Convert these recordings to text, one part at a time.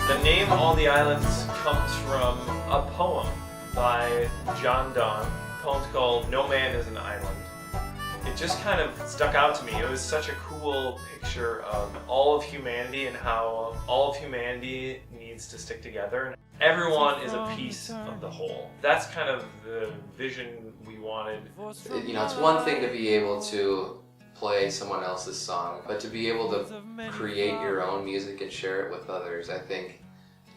The name All the Islands comes from a poem by John Donne. The poem's called No Man is an Island. It just kind of stuck out to me. It was such a cool picture of all of humanity and how all of humanity needs to stick together. Everyone is a piece of the whole. That's kind of the vision we wanted. You know, it's one thing to be able to play someone else's song, but to be able to create your own music and share it with others, I think,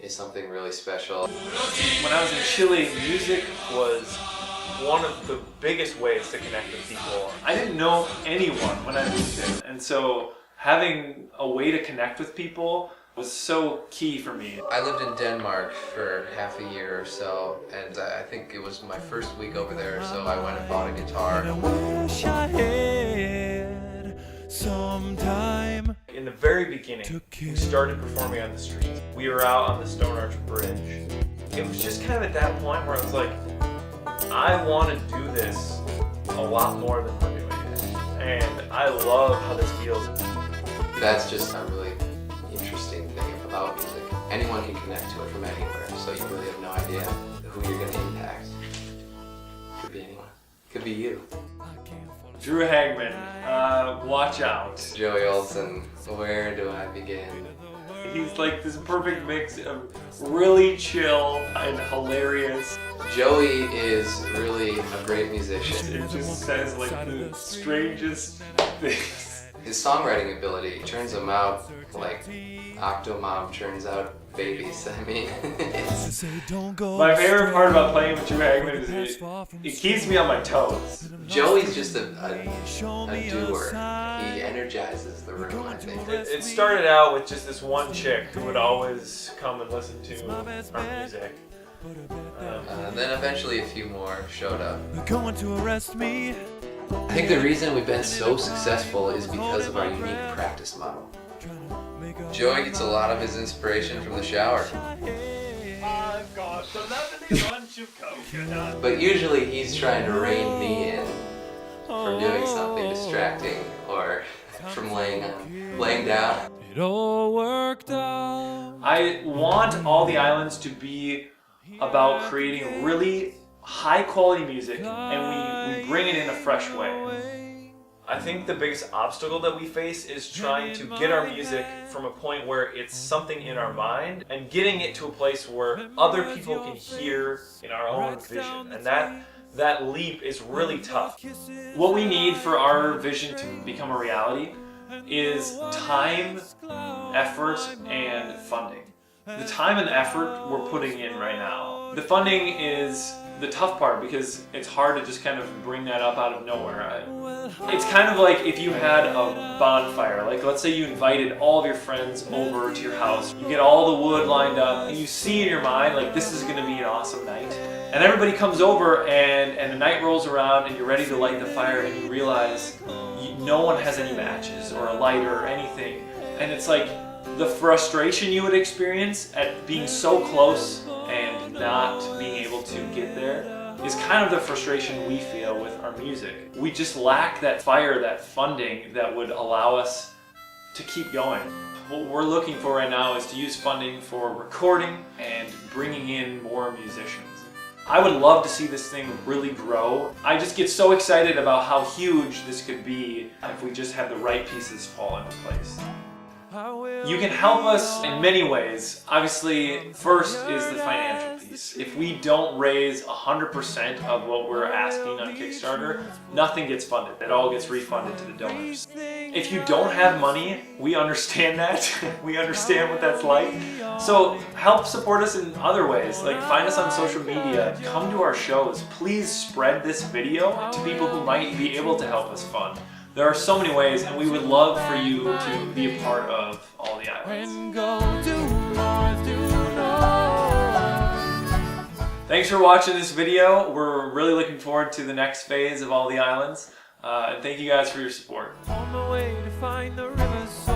is something really special. When I was in Chile, music was one of the biggest ways to connect with people. I didn't know anyone when I moved in, and so having a way to connect with people was so key for me. I lived in Denmark for half a year or so, and I think it was my first week over there, so I went and bought a guitar. In the very beginning, we started performing on the streets. We were out on the Stone Arch Bridge. It was just kind of at that point where I was like, I want to do this a lot more than we're doing it. And I love how this feels. That's just a really interesting thing about music. Anyone can connect to it from anywhere, so you really have no idea who you're going to impact. Could be anyone. Could be you. Drew Hagman, watch out. Joey Olson, where do I begin? He's like this perfect mix of really chill and hilarious. Joey is really a great musician. It just says like the strangest things. His songwriting ability turns him out like Octomom turns out babies. I mean, my favorite part about playing with Drew Hagman is it keeps me on my toes. Joey's just a doer. He energizes the room, I think. It started out with just this one chick who would always come and listen to our music. Then eventually a few more showed up. They're going to arrest me. I think the reason we've been so successful is because of our unique practice model. Joey gets a lot of his inspiration from the shower. I've got the lovely bunch of coconuts. But usually he's trying to rein me in from doing something distracting or from laying down. It all worked out. I want All the Islands to be about creating really high quality music, and we bring it in a fresh way. I think the biggest obstacle that we face is trying to get our music from a point where it's something in our mind and getting it to a place where other people can hear in our own vision, and that leap is really tough. What we need for our vision to become a reality is time, effort, and funding. The time and effort we're putting in right now. The funding is the tough part because it's hard to just kind of bring that up out of nowhere. It's kind of like if you had a bonfire, like let's say you invited all of your friends over to your house, you get all the wood lined up, and you see in your mind like this is going to be an awesome night. And everybody comes over and the night rolls around and you're ready to light the fire and you realize no one has any matches or a lighter or anything. And it's like the frustration you would experience at being so close and not being able to get there is kind of the frustration we feel with our music. We just lack that fire, that funding that would allow us to keep going. What we're looking for right now is to use funding for recording and bringing in more musicians. I would love to see this thing really grow. I just get so excited about how huge this could be if we just have the right pieces fall into place. You can help us in many ways. Obviously, first is the financial piece. If we don't raise 100% of what we're asking on Kickstarter, nothing gets funded. It all gets refunded to the donors. If you don't have money, we understand that. We understand what that's like. So help support us in other ways. Like find us on social media, come to our shows. Please spread this video to people who might be able to help us fund. There are so many ways, and we would love for you to be a part of All the Islands. Thanks for watching this video. We're really looking forward to the next phase of All the Islands. And thank you guys for your support. On the way to find the riverside.